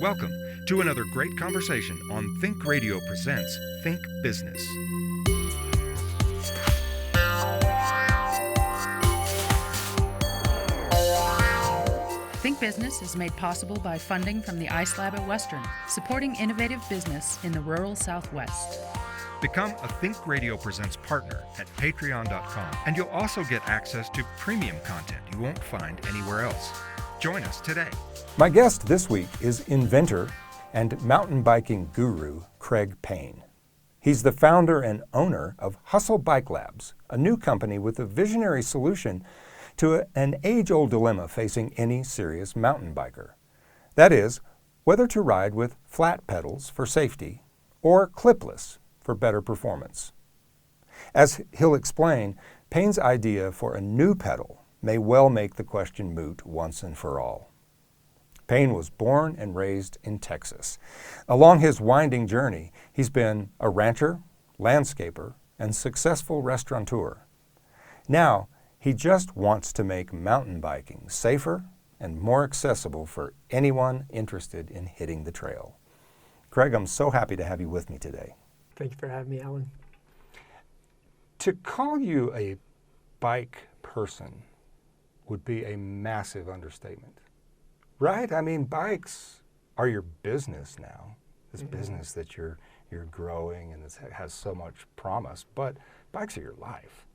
Welcome to another great conversation on Think Radio Presents Think Business. Think Business is made possible by funding from the Ice Lab at Western, supporting innovative business in the rural Southwest. Become a Think Radio Presents partner at patreon.com, and you'll also get access to premium content you won't find anywhere else. Join us today. My guest this week is inventor and mountain biking guru Craig Payne. He's the founder and owner of Hustle Bike Labs, a new company with a visionary solution to an age-old dilemma facing any serious mountain biker. That is, whether to ride with flat pedals for safety or clipless for better performance. As he'll explain, Payne's idea for a new pedal may well make the question moot once and for all. Payne was born and raised in Texas. Along his winding journey, he's been a rancher, landscaper, and successful restaurateur. Now, he just wants to make mountain biking safer and more accessible for anyone interested in hitting the trail. Craig, I'm so happy to have you with me today. Thank you for having me, Alan. To call you a bike person would be a massive understatement, right? I mean, bikes are your business now. This business that you're growing and it has so much promise, but bikes are your life.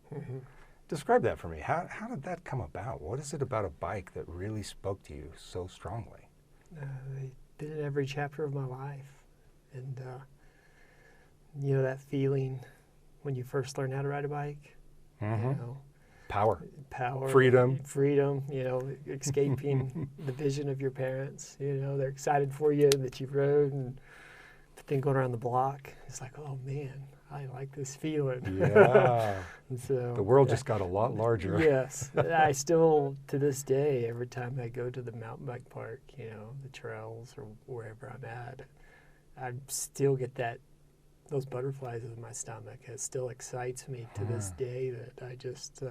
Describe that for me. How did that come about? What is it about a bike that really spoke to you so strongly? They've been in every chapter of my life. And, you know, that feeling when you first learn how to ride a bike, you know, Power, freedom, you know, escaping the vision of your parents. You know, they're excited for you that you rode, and then going around the block, it's like, oh man, I like this feeling. Yeah. And so the world just got a lot larger. Yes. I still, to this day, every time I go to the mountain bike park, you know, the trails or wherever I'm at, I still get those butterflies in my stomach. It still excites me to this day that I just,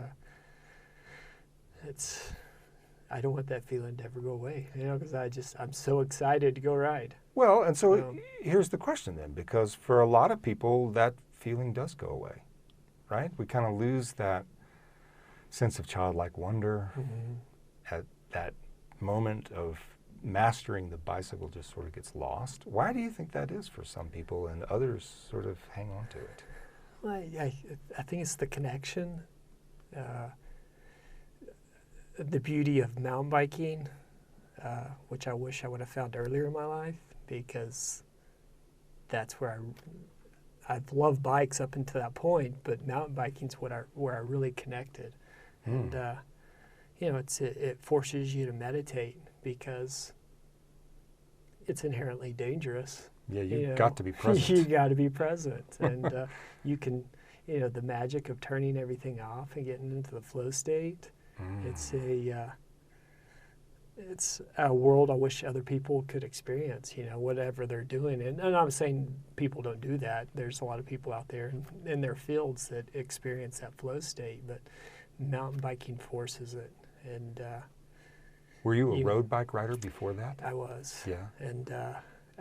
I don't want that feeling to ever go away, you know, because I'm so excited to go ride. Well, and so here's the question then, because for a lot of people, that feeling does go away, right? We kind of lose that sense of childlike wonder. At that moment of mastering the bicycle just sort of gets lost. Why do you think that is for some people and others sort of hang on to it? Well, I think it's the connection, the beauty of mountain biking, which I wish I would have found earlier in my life, because that's where I've loved bikes up until that point, but mountain biking's where I really connected. And, you know, it forces you to meditate because it's inherently dangerous. Yeah, you've got to be present. You got to be present. And you can, you know, the magic of turning everything off and getting into the flow state. It's a world I wish other people could experience, you know, whatever they're doing. And I'm saying people don't do that. There's a lot of people out there in their fields that experience that flow state, but mountain biking forces it. And were you a road bike rider before that? I was. Yeah. And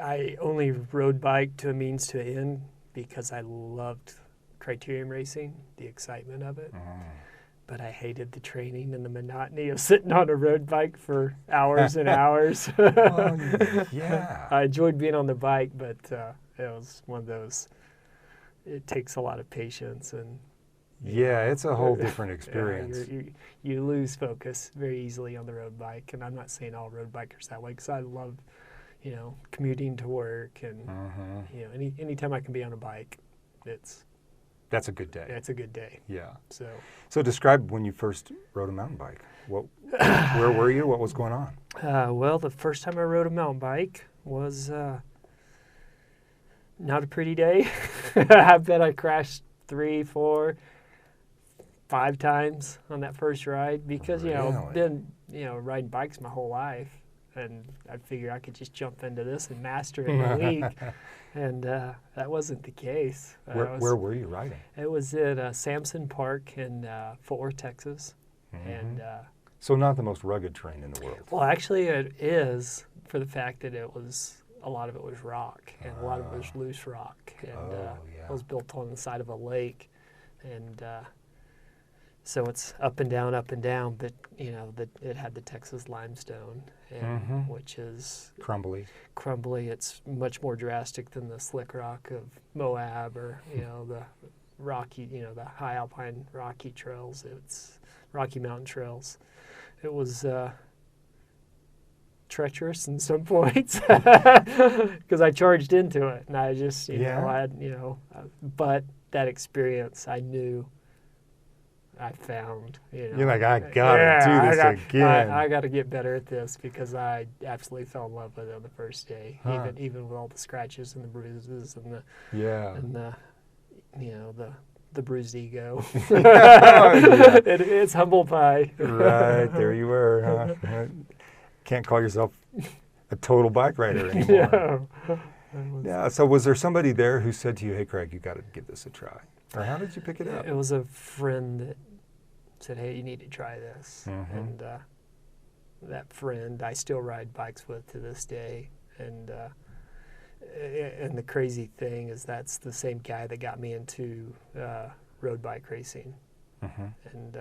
I only rode bike to a means to an end because I loved criterium racing, the excitement of it. But I hated the training and the monotony of sitting on a road bike for hours and hours. Yeah. I enjoyed being on the bike, but it was one of those, it takes a lot of patience. And yeah, it's a whole different experience. You lose focus very easily on the road bike. And I'm not saying all road bikers that way, because I love, you know, commuting to work. And, you know, anytime I can be on a bike, that's a good day. It's a good day. Yeah. So describe when you first rode a mountain bike. Where were you? What was going on? Well, the first time I rode a mountain bike was not a pretty day. I bet I crashed 3, 4, 5 times on that first ride because, you know, been, you know, riding bikes my whole life. And I figured I could just jump into this and master it in a week. And that wasn't the case. Where were you riding? It was at Sampson Park in Fort Worth, Texas. And so not the most rugged terrain in the world. Well, actually it is, for the fact that it was a lot of it was rock, and a lot of it was loose rock, and it was built on the side of a lake, and so it's up and down, but it had the Texas limestone, and which is Crumbly. It's much more drastic than the slick rock of Moab, or the rocky, the high alpine rocky trails. It's Rocky Mountain trails. It was treacherous in some points because I charged into it, and I just I had but that experience, I knew. I found, You're like, I gotta do this again. I got to get better at this, because I absolutely fell in love with it on the first day, even with all the scratches and the bruises and the bruised ego. It's humble pie. Right, there you were. Huh? Can't call yourself a total bike rider anymore. Yeah. So was there somebody there who said to you, "Hey, Craig, you got to give this a try"? Or how did you pick it up? It was a friend that said, "Hey, you need to try this." And that friend I still ride bikes with to this day. And the crazy thing is, that's the same guy that got me into road bike racing. And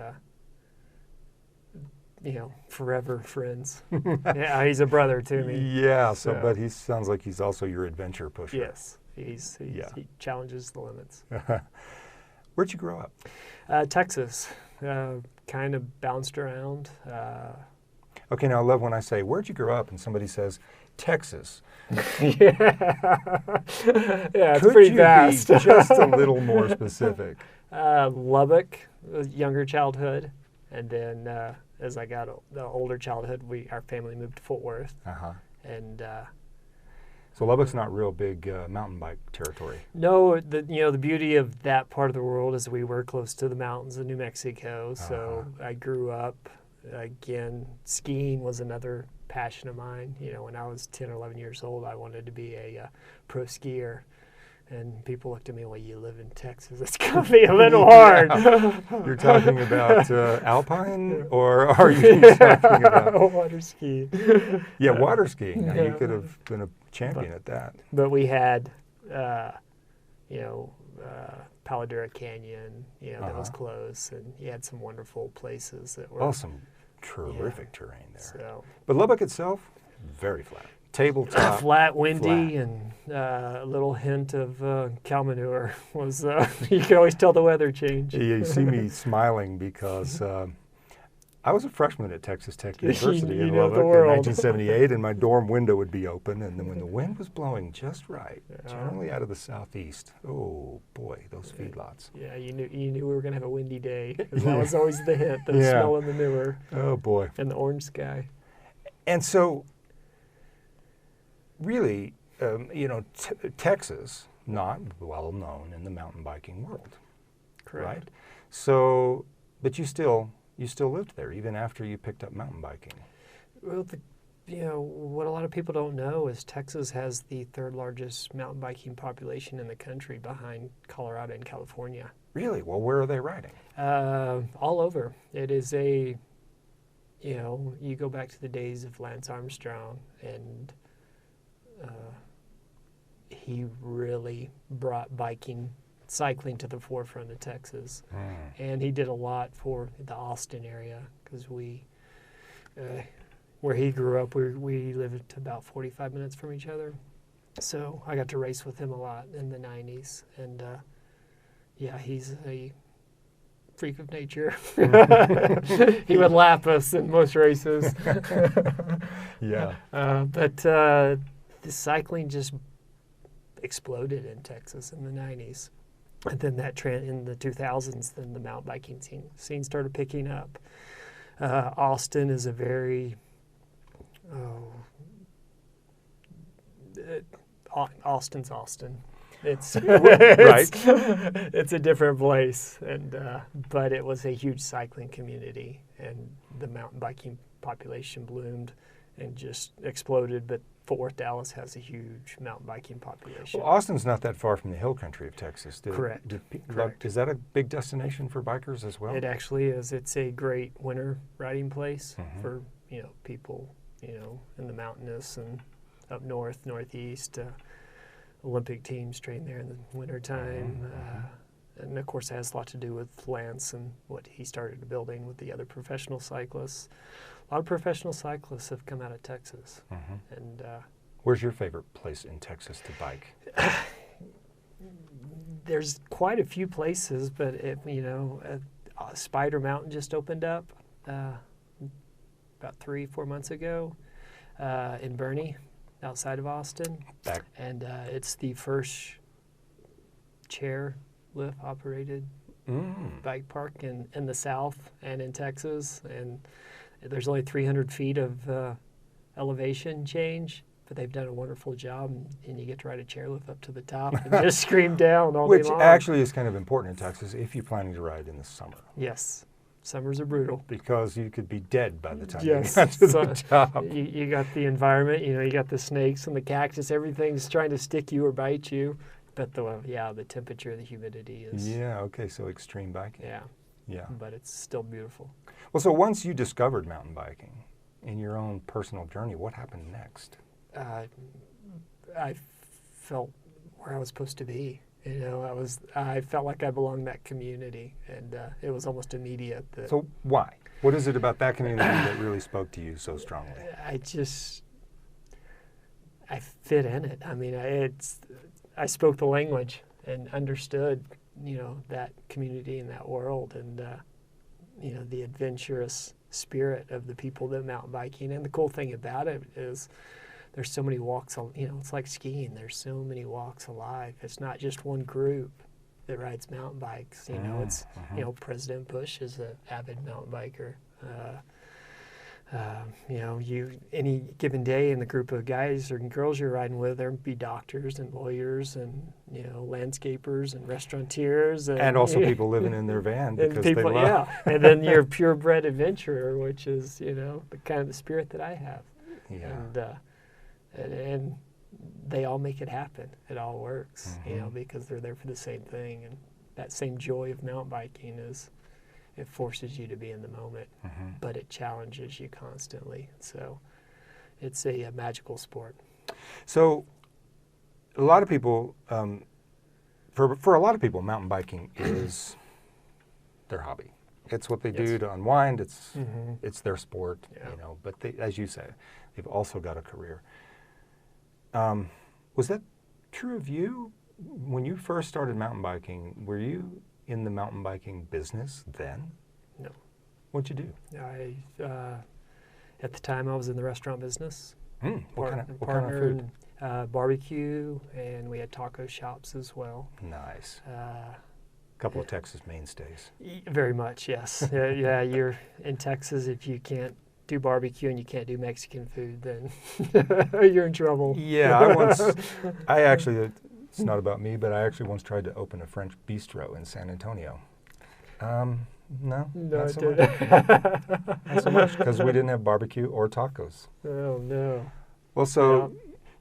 forever friends. Yeah, he's a brother to me. Yeah. So, but he sounds like he's also your adventure pusher. Yes, he challenges the limits. Where'd you grow up? Texas. Kind of bounced around. Okay, now I love when I say, "Where'd you grow up?" and somebody says, "Texas." It's Could pretty you vast. be just a little more specific? Lubbock, younger childhood, and then as I got the older childhood, our family moved to Fort Worth, and. So Lubbock's not real big mountain bike territory. No, the beauty of that part of the world is we were close to the mountains of New Mexico. So I grew up, again, skiing was another passion of mine. When I was 10 or 11 years old, I wanted to be a pro skier. And people looked at me, "Well, you live in Texas. It's going to be a little hard." You're talking about alpine, or are you talking about water skiing? Yeah, water skiing. Now, you could have been a champion at that. But we had, Paladura Canyon, that was close, and you had some wonderful places that were some terrific terrain there. So, but Lubbock itself, very flat. Tabletop. Flat, windy, and a little hint of cow manure was, you can always tell the weather change. Yeah, you see me smiling because I was a freshman at Texas Tech University in Lubbock in 1978, and my dorm window would be open, and then when the wind was blowing just right, generally out of the southeast, oh boy, those feedlots. Yeah, you knew we were going to have a windy day, because that was always the hint, the smell of manure. Oh boy. And the orange sky. And so, really, Texas, not well known in the mountain biking world. Correct. Right? So, but you still lived there even after you picked up mountain biking. Well, what a lot of people don't know is Texas has the third largest mountain biking population in the country, behind Colorado and California. Really? Well, where are they riding? All over. It is you go back to the days of Lance Armstrong, and he really brought cycling to the forefront of Texas. And he did a lot for the Austin area, because where he grew up, we lived about 45 minutes from each other. So I got to race with him a lot in the 90s. And he's a freak of nature. He would lap us in most races. Yeah. But the cycling just exploded in Texas in the 90s. And then that trend in the 2000s, then the mountain biking scene started picking up. Austin is a very, Austin's Austin. It's right. It's a different place, and but it was a huge cycling community, and the mountain biking population bloomed and just exploded. But Fort Worth, Dallas has a huge mountain biking population. Well, Austin's not that far from the hill country of Texas. Correct. Is that a big destination for bikers as well? It actually is. It's a great winter riding place for people in the mountainous and up north, northeast. Olympic teams train there in the wintertime. And of course, it has a lot to do with Lance and what he started building with the other professional cyclists. A lot of professional cyclists have come out of Texas. And where's your favorite place in Texas to bike? There's quite a few places, but Spider Mountain just opened up about 3-4 months ago in Boerne, outside of Austin. And it's the first chair lift operated bike park in the South and in Texas. And there's only 300 feet of elevation change, but they've done a wonderful job, and you get to ride a chairlift up to the top and just scream down all day long. Which actually is kind of important in Texas if you're planning to ride in the summer. Yes. Summers are brutal. Because you could be dead by the time you got to the top. You got the environment, you got the snakes and the cactus, everything's trying to stick you or bite you. But the temperature, the humidity is... Yeah, okay, so extreme biking. Yeah. But it's still beautiful. Well, so once you discovered mountain biking in your own personal journey, what happened next? I felt where I was supposed to be. I felt like I belonged in that community, and it was almost immediate. So why? What is it about that community that really spoke to you so strongly? I fit in it. I mean, I spoke the language and understood, that community and that world, and the adventurous spirit of the people that mountain biking. And the cool thing about it is, there's so many walks, it's like skiing. There's so many walks of life. It's not just one group that rides mountain bikes. It's, President Bush is an avid mountain biker. Any given day in the group of guys or girls you're riding with, there'll be doctors and lawyers and, landscapers and restaurateurs. And also people living in their van because they love. Yeah, and then you're a purebred adventurer, which is, the kind of the spirit that I have. Yeah. And they all make it happen. It all works, because they're there for the same thing. And that same joy of mountain biking is, it forces you to be in the moment, but it challenges you constantly. So it's a magical sport. So a lot of people, for a lot of people, mountain biking is their hobby. It's what they do to unwind. It's their sport, But as you say, they've also got a career. Was that true of you? When you first started mountain biking, were you in the mountain biking business then? No. What'd you do? At the time, I was in the restaurant business. What kind of food? Barbecue, and we had taco shops as well. Nice. Couple of Texas mainstays. Very much, yes. Yeah, you're in Texas. If you can't do barbecue and you can't do Mexican food, then you're in trouble. Yeah, I actually, it's not about me, but I actually once tried to open a French bistro in San Antonio. No, not so much. Not so much, because we didn't have barbecue or tacos. Oh, no. Well, so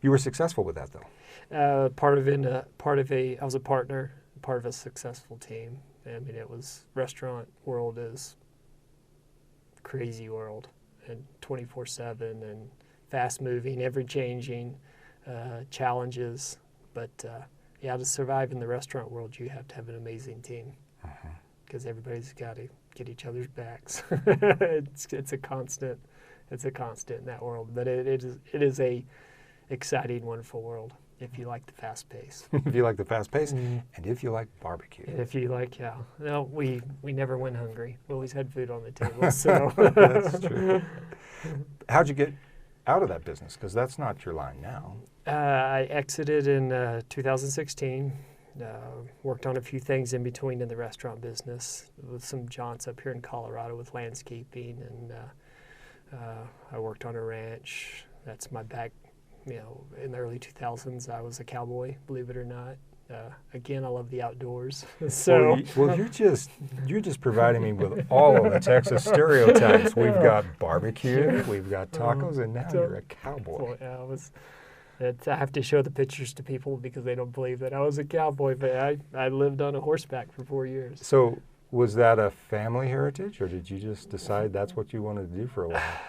you were successful with that, though? I was a partner, part of a successful team. I mean, restaurant world is crazy world, and 24/7 and fast moving, ever changing, challenges. But to survive in the restaurant world, you have to have an amazing team, because everybody's got to get each other's backs. It's a constant in that world. But it is a exciting, wonderful world if you like the fast pace. If you like the fast pace, and if you like barbecue. If you like, no, we never went hungry. We always had food on the table. So that's true. How'd you get out of that business? Because that's not your line now. I exited in 2016. Worked on a few things in between in the restaurant business with some jaunts up here in Colorado with landscaping, and I worked on a ranch. That's my back. In the early 2000s, I was a cowboy, believe it or not. Again, I love the outdoors. So, well, you're just providing me with all of the Texas stereotypes. We've got barbecue, we've got tacos, and now you're a cowboy. Well, I have to show the pictures to people because they don't believe that I was a cowboy. But I lived on a horseback for 4 years. So, was that a family heritage, or did you just decide that's what you wanted to do for a while?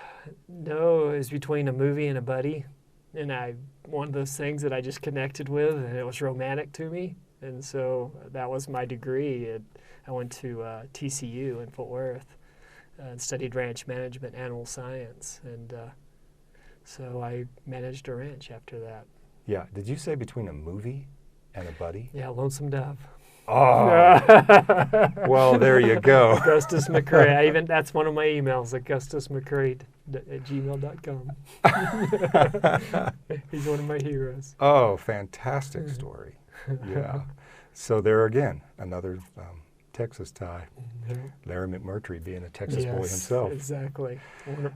No, it was between a movie and a buddy. and one of those things that I just connected with, and it was romantic to me. And so that was my degree. I went to TCU in Fort Worth and studied ranch management, animal science, and so I managed a ranch after that. Yeah. Did you say between a movie and a buddy? Yeah, Lonesome Dove. Oh, well, there you go. Augustus McCurry. That's one of my emails, augustusmccurry@gmail.com. He's one of my heroes. Oh, fantastic story. Yeah. So there again, another Texas tie. Larry McMurtry being a Texas boy himself. Exactly.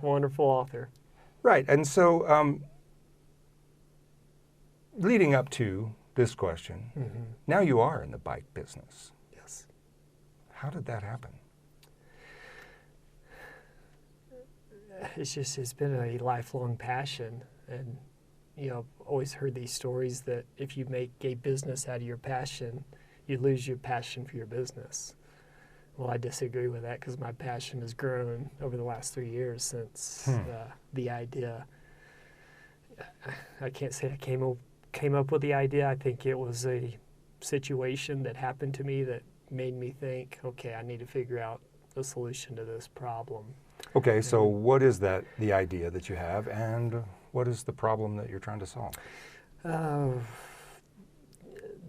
Wonderful author. Right. And so leading up to this question, now you are in the bike business. Yes. How did that happen? It's been a lifelong passion, and always heard these stories that if you make a business out of your passion, you lose your passion for your business. Well, I disagree with that because my passion has grown over the last 3 years since the idea. I can't say I came up with the idea. I think it was a situation that happened to me that made me think, okay, I need to figure out a solution to this problem. Okay, so what is the idea that you have, and what is the problem that you're trying to solve?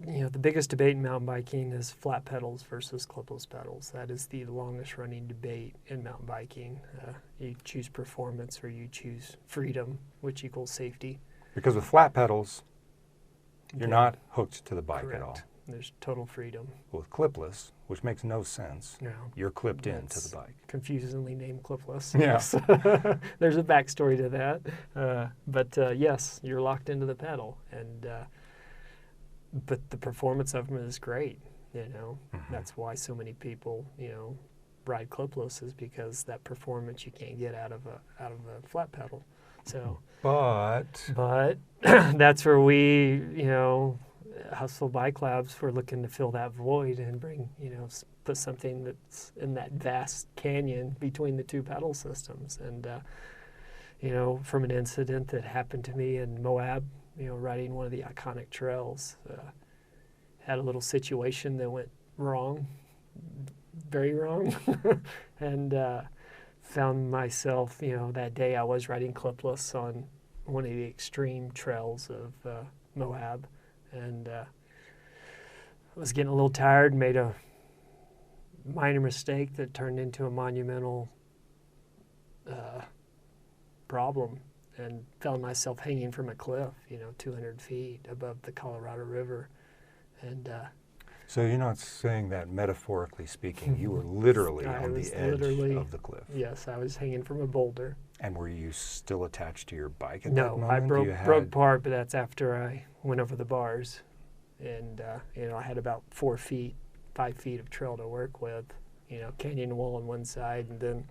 The biggest debate in mountain biking is flat pedals versus clipless pedals. That is the longest running debate in mountain biking. You choose performance or you choose freedom, which equals safety. Because with flat pedals, you're Yeah. not hooked to the bike Correct. at all. There's total freedom. With clipless, which makes no sense, No. you're clipped into That's the bike. confusingly named clipless. Yeah. Yes. There's a backstory to that. But yes, you're locked into the pedal. But the performance of them is great. That's why so many people, ride clipless, is because that performance you can't get out of a flat pedal. So, But that's where we, Hustle Bike Labs, we're looking to fill that void and bring, put something that's in that vast canyon between the two pedal systems. And, from an incident that happened to me in Moab, riding one of the iconic trails, had a little situation that went wrong, very wrong, and found myself, that day I was riding clipless on one of the extreme trails of Moab, and I was getting a little tired, made a minor mistake that turned into a monumental problem, and found myself hanging from a cliff, 200 feet above the Colorado River. And so you're not saying that metaphorically speaking, you were literally on the edge of the cliff. Yes, I was hanging from a boulder. And were you still attached to your bike at that moment? No, I broke part, but that's after I went over the bars. And, I had about 5 feet of trail to work with, canyon wall on one side and then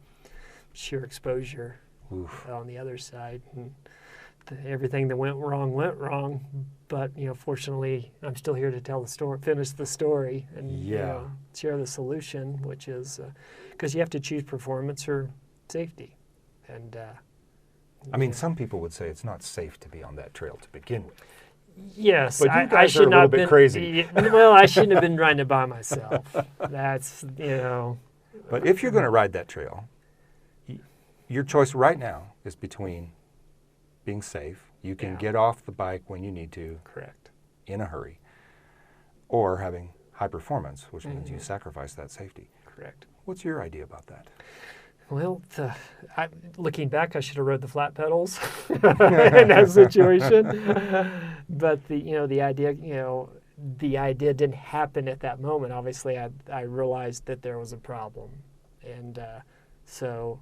sheer exposure on the other side. And everything that went wrong. But, fortunately, I'm still here to tell the story, finish the story, and share the solution, which is because you have to choose performance or safety. And I mean, some people would say it's not safe to be on that trail to begin with. Yes, but you guys I should are a not little bit crazy. Well, I shouldn't have been riding it by myself. That's But if you're going to ride that trail, your choice right now is between being safe. You can get off the bike when you need to. Correct. In a hurry. Or having high performance, which means you sacrifice that safety. Correct. What's your idea about that? Well, looking back, I should have rode the flat pedals in that situation. But the idea didn't happen at that moment. Obviously, I realized that there was a problem, and so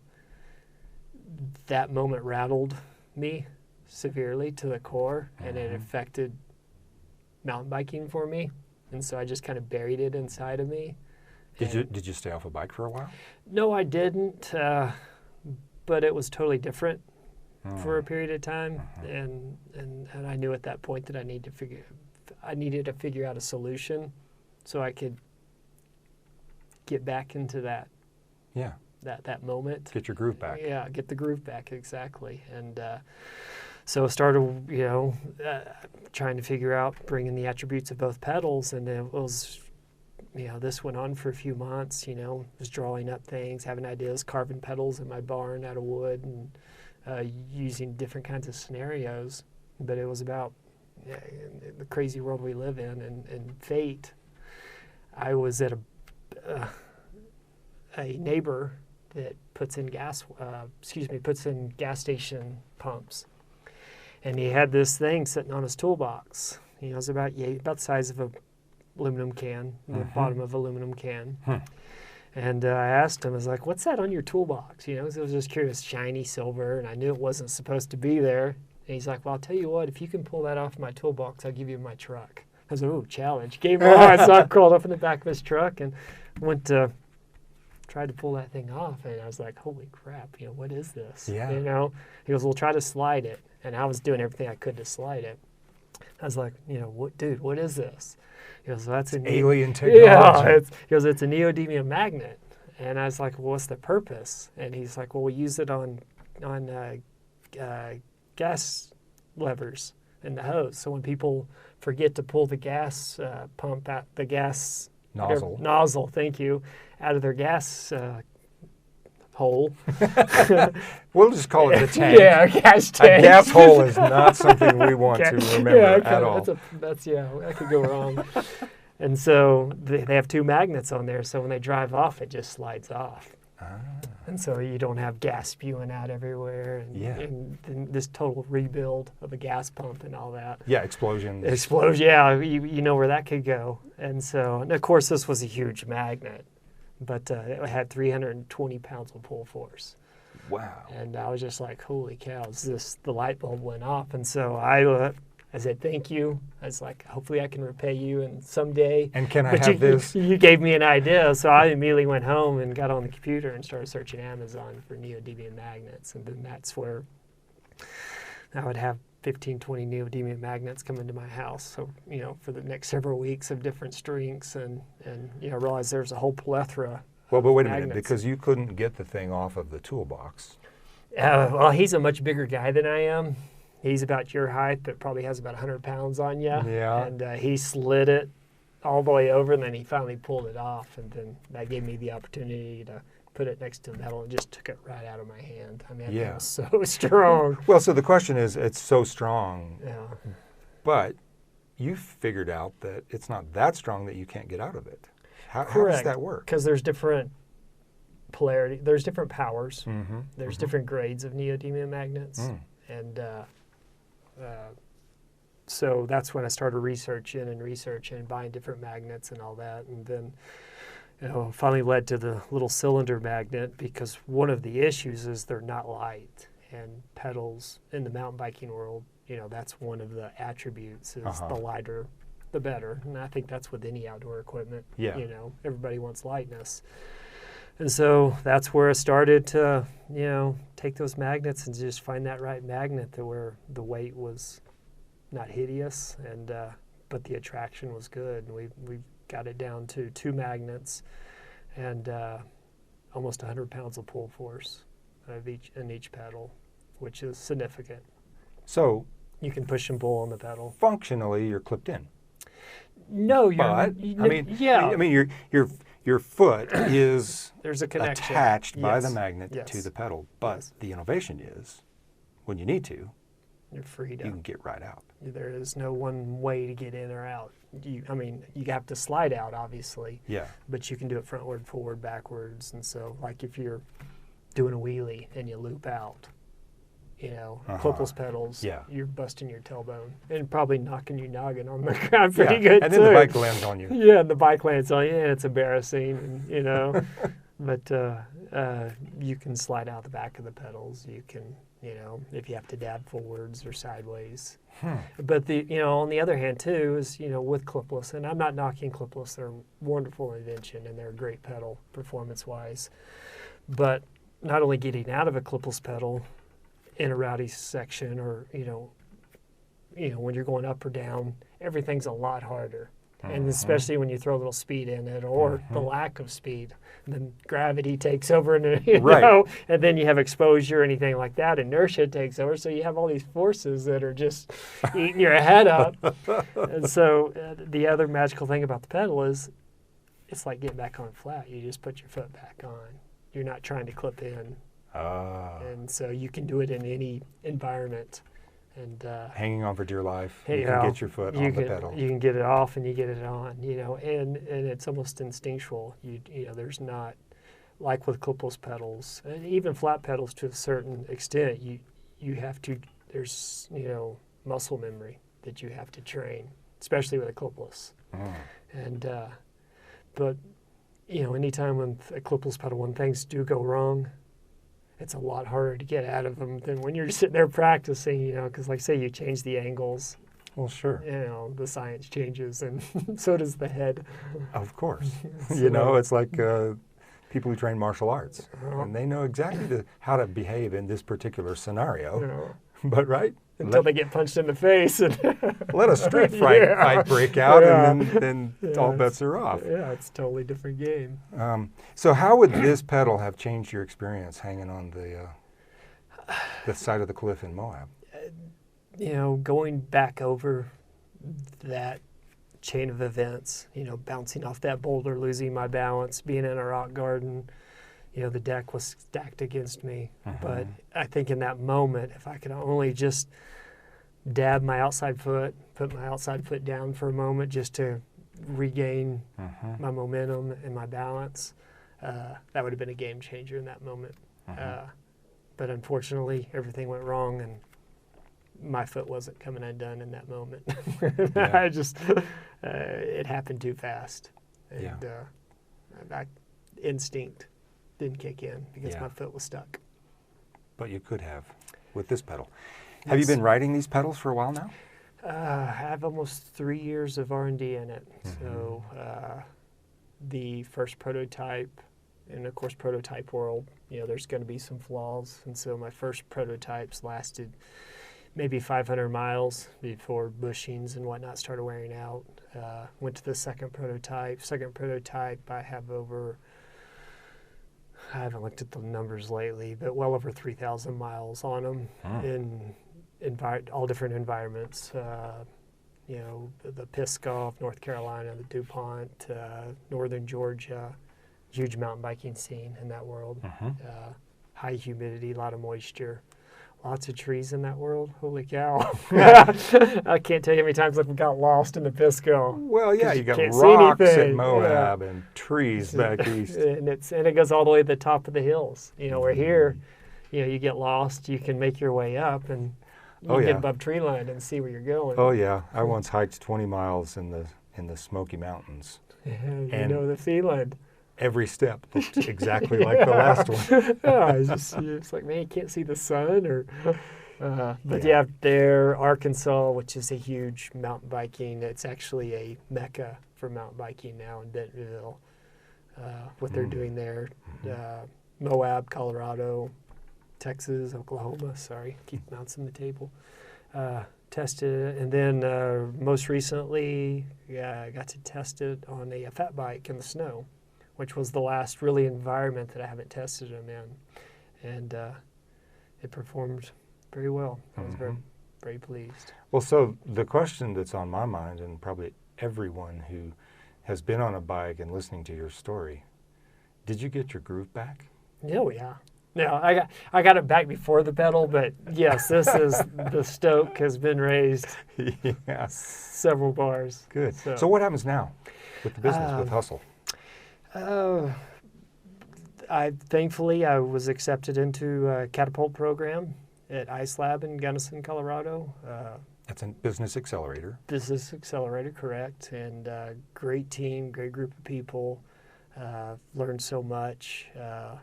that moment rattled me severely to the core, and it affected mountain biking for me. And so I just kind of buried it inside of me. Did you stay off a bike for a while? No, I didn't, but it was totally different for a period of time, and I knew at that point that I needed to figure out a solution so I could get back into that moment. Get your groove back. Yeah, get the groove back, exactly. And So I started, trying to figure out bringing the attributes of both pedals, and it was, this went on for a few months. Was drawing up things, having ideas, carving pedals in my barn out of wood, and using different kinds of scenarios. But it was about the crazy world we live in, and fate. I was at a neighbor that puts in gas station pumps, and he had this thing sitting on his toolbox. It was about the size of a aluminum can, the bottom of an aluminum can. And I asked him, I was like, "What's that on your toolbox?" So I was just curious, shiny silver, and I knew it wasn't supposed to be there. And he's like, "Well, I'll tell you what, if you can pull that off my toolbox, I'll give you my truck." I was like, "Ooh, challenge." Game on. So I crawled up in the back of his truck and went to tried to pull that thing off, and I was like, "Holy crap, what is this?" Yeah. He goes, "Well, try to slide it." And I was doing everything I could to slide it. I was like, what is this? He goes, "Well, that's an alien technology." Yeah, he goes, "It's a neodymium magnet." And I was like, "Well, what's the purpose?" And he's like, "Well, we use it on gas levers in the hose. So when people forget to pull the gas pump out, the gas nozzle, thank you, out of their gas hole." We'll just call it the tank. Yeah, a gas tank. A gas hole is not something we want to remember at all. That could go wrong. And so they have two magnets on there, so when they drive off, it just slides off. And so you don't have gas spewing out everywhere, and this total rebuild of a gas pump and all that. Yeah, explosions. Yeah, you know where that could go. And so, and of course, this was a huge magnet, but it had 320 pounds of pull force. Wow. And I was just like, "Holy cows!" The light bulb went off, and so I said, "Thank you." I was like, "Hopefully I can repay you and someday." And can I have this? You gave me an idea, so I immediately went home and got on the computer and started searching Amazon for neodymium magnets, and then that's where I would have 15, 20 neodymium magnets come into my house. So for the next several weeks of different strengths, and realize there's a whole plethora. Well, but wait a magnets. minute, because you couldn't get the thing off of the toolbox. Well, he's a much bigger guy than I am. He's about your height, but probably has about 100 pounds on you. Yeah. And he slid it all the way over, and then he finally pulled it off. And then that gave me the opportunity to put it next to the metal and just took it right out of my hand. I mean, it was so strong. Well, so the question is, it's so strong. Yeah. But you figured out that it's not that strong that you can't get out of it. How does that work? Because there's different polarity. There's different powers. Mm-hmm. There's different grades of neodymium magnets. And so that's when I started researching and buying different magnets and all that. And then finally led to the little cylinder magnet, because one of the issues is they're not light. And pedals in the mountain biking world, that's one of the attributes is the lighter, the better. And I think that's with any outdoor equipment. Yeah. Everybody wants lightness. And so that's where I started to, take those magnets and just find that right magnet to where the weight was not hideous, and but the attraction was good. And we got it down to 2 magnets and almost 100 pounds of pull force in each pedal, which is significant. So you can push and pull on the pedal. Functionally, you're clipped in. No, you're. I mean, your foot is there's a connection attached by the magnet to the pedal. But the innovation is, when you need to, you're free to. You can get right out. There is no one way to get in or out. You have to slide out, obviously. Yeah. But you can do it frontward, forward, backwards, and so like if you're doing a wheelie and you loop out, clipless pedals, you're busting your tailbone and probably knocking your noggin on the ground pretty good and then the bike lands on you. Yeah, and the bike lands on you, and it's embarrassing, but you can slide out the back of the pedals. You can, if you have to dab forwards or sideways. But on the other hand too is, with clipless, and I'm not knocking clipless, they're a wonderful invention and they're a great pedal performance-wise, but not only getting out of a clipless pedal in a rowdy section, or when you're going up or down, everything's a lot harder. And especially when you throw a little speed in it, or the lack of speed, and then gravity takes over, and you know, and then you have exposure or anything like that. Inertia takes over, so you have all these forces that are just eating your head up. And so the other magical thing about the pedal is, it's like getting back on flat. You just put your foot back on. You're not trying to clip in, and so you can do it in any environment. And hanging on for dear life, you can get your foot on the pedal. You can get it off and you get it on, you know, and it's almost instinctual. You know, there's not, like with clipless pedals, and even flat pedals to a certain extent, you have to, there's, you know, muscle memory that you have to train, especially with a clipless. And, but, you know, anytime with a clipless pedal, when things do go wrong, it's a lot harder to get out of them than when you're just sitting there practicing, you know, because like say you change the angles. Well, sure. You know, the science changes, and so does the head. Of course. You know, it's like people who train martial arts, and they know exactly how to behave in this particular scenario. You know, but right? until they get punched in the face. And let a street fight break out, and then all bets are off. Yeah, it's a totally different game. So how would this pedal have changed your experience hanging on the side of the cliff in Moab? You know, going back over that chain of events, you know, bouncing off that boulder, losing my balance, being in a rock garden, you know, the deck was stacked against me. But I think in that moment, if I could only just dab my outside foot, put my outside foot down for a moment just to regain my momentum and my balance, that would have been a game changer in that moment. But unfortunately, everything went wrong, and my foot wasn't coming undone in that moment. I just, it happened too fast. And instinct didn't kick in because my foot was stuck. But you could have with this pedal. Have you been riding these pedals for a while now? I have almost 3 years of R&D in it. So the first prototype, and of course prototype world, you know, there's going to be some flaws. And so my first prototypes lasted maybe 500 miles before bushings and whatnot started wearing out. Went to the second prototype. Second prototype, I have over, I haven't looked at the numbers lately, but well over 3,000 miles on them in all different environments. You know, the Pisgah, North Carolina, the DuPont, northern Georgia, huge mountain biking scene in that world. High humidity, a lot of moisture. Lots of trees in that world. Holy cow. I can't tell you how many times I've got lost in the Pisgah. Well, yeah, you got rocks at Moab and trees back east. And it goes all the way to the top of the hills. You know, where here, you know, you get lost, you can make your way up and you get above tree line and see where you're going. Oh yeah, I once hiked 20 miles in the Smoky Mountains. You know the feeling. Every step looked exactly like the last one. It's like, man, you can't see the sun. But there, Arkansas, which is a huge mountain biking, it's actually a mecca for mountain biking now in Bentonville. What they're doing there, Moab, Colorado, Texas, Oklahoma, keep mounts on the table. Tested it, and then most recently, I got to test it on a fat bike in the snow, which was the last really environment that I haven't tested them in. And it performed very well. I was very, very pleased. Well, so the question that's on my mind, and probably everyone who has been on a bike and listening to your story, did you get your groove back? Oh, yeah. No, I got it back before the pedal, but yes, this is, the stoke has been raised several bars. Good. So what happens now with the business, with Hustle? Thankfully, I was accepted into a catapult program at Ice Lab in Gunnison, Colorado. That's a business accelerator. Business accelerator, correct. And great team, great group of people. Learned so much,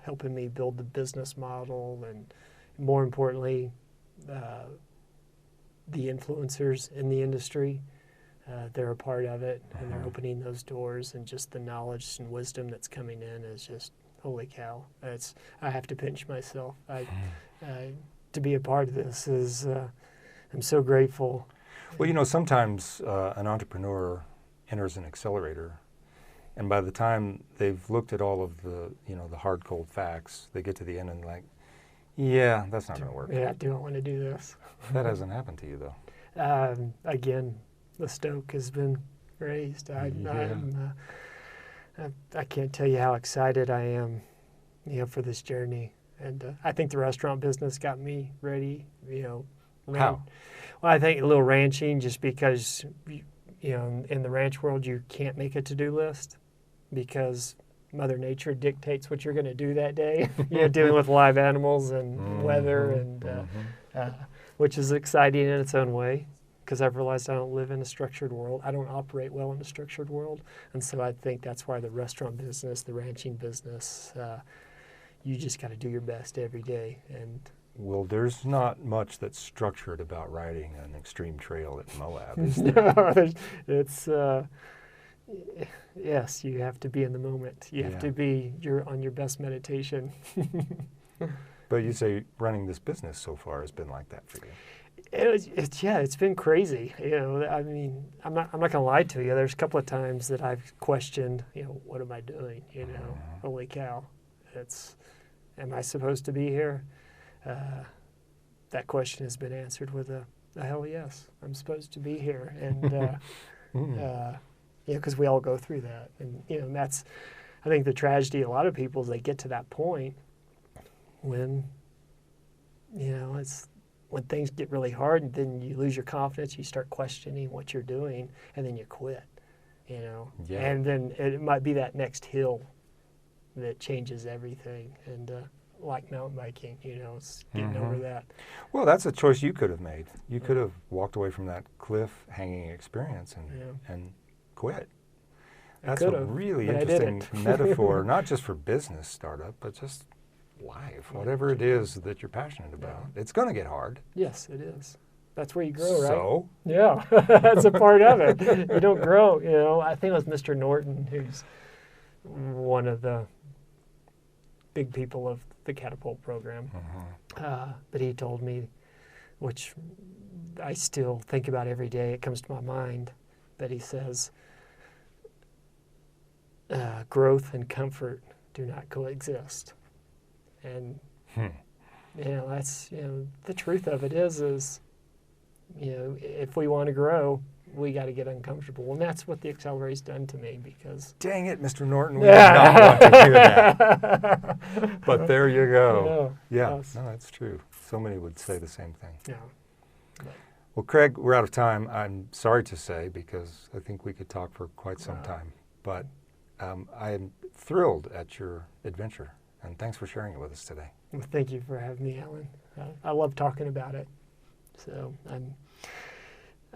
helping me build the business model, and more importantly, the influencers in the industry. They're a part of it, and they're opening those doors, and just the knowledge and wisdom that's coming in is just, holy cow. I have to pinch myself. To be a part of this is, I'm so grateful. Well, you know, sometimes an entrepreneur enters an accelerator, and by the time they've looked at all of the, the hard, cold facts, they get to the end and like, yeah, that's not going to work. Yeah, I don't want to do this. That hasn't happened to you, though. Again, the stoke has been raised. I can't tell you how excited I am, for this journey. And I think the restaurant business got me ready, How? Well, I think a little ranching, just because, in the ranch world, you can't make a to-do list because Mother Nature dictates what you're going to do that day. Dealing with live animals and weather, and which is exciting in its own way, because I've realized I don't live in a structured world. I don't operate well in a structured world. And so I think that's why the restaurant business, the ranching business, you just got to do your best every day. And Well, there's not much that's structured about riding an extreme trail at Moab, is there? No, yes, you have to be in the moment. You have to be on your best meditation. But you say running this business so far has been like that for you. It's been crazy. I mean, I'm not gonna lie to you. There's a couple of times that I've questioned, what am I doing? Holy cow, am I supposed to be here? That question has been answered with a hell yes. I'm supposed to be here, and because we all go through that, and that's, I think, the tragedy. A lot of people, they get to that point when, it's when things get really hard, and then you lose your confidence. You start questioning what you're doing, and then you quit. And then it might be that next hill that changes everything, and like mountain biking, it's getting over that. Well, that's a choice you could have made. You could have walked away from that cliff hanging experience and quit. That's a really interesting metaphor, not just for business startup, but just life, whatever it is that you're passionate about. It's going to get hard. Yes, it is. That's where you grow, right? So? Yeah, that's a part of it. You don't grow, I think it was Mr. Norton, who's one of the big people of the Catapult program. But he told me, which I still think about every day, it comes to my mind, that he says, growth and comfort do not coexist. And, that's, the truth of it is, if we want to grow, we got to get uncomfortable. And that's what the Accelerate's done to me, because... Dang it, Mr. Norton, we did not want to hear that. But there you go. No, that's true. So many would say the same thing. Yeah. Well, Craig, we're out of time. I'm sorry to say, because I think we could talk for quite some time. But I am thrilled at your adventure, and thanks for sharing it with us today. Well, thank you for having me, Alan. I love talking about it. So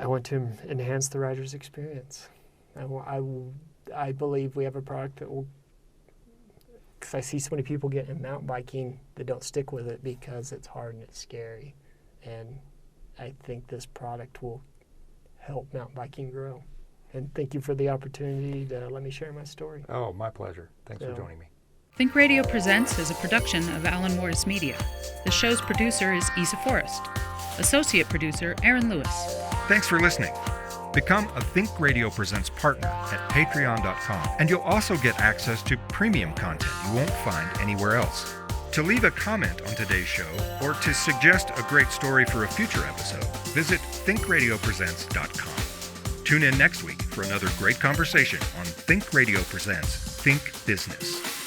I want to enhance the rider's experience. I believe we have a product that will, because I see so many people get in mountain biking that don't stick with it because it's hard and it's scary. And I think this product will help mountain biking grow. And thank you for the opportunity to let me share my story. Oh, my pleasure. Thanks for joining me. Think Radio Presents is a production of Alan Morris Media. The show's producer is Isa Forrest. Associate producer, Aaron Lewis. Thanks for listening. Become a Think Radio Presents partner at patreon.com, and you'll also get access to premium content you won't find anywhere else. To leave a comment on today's show or to suggest a great story for a future episode, visit thinkradiopresents.com. Tune in next week for another great conversation on Think Radio Presents Think Business.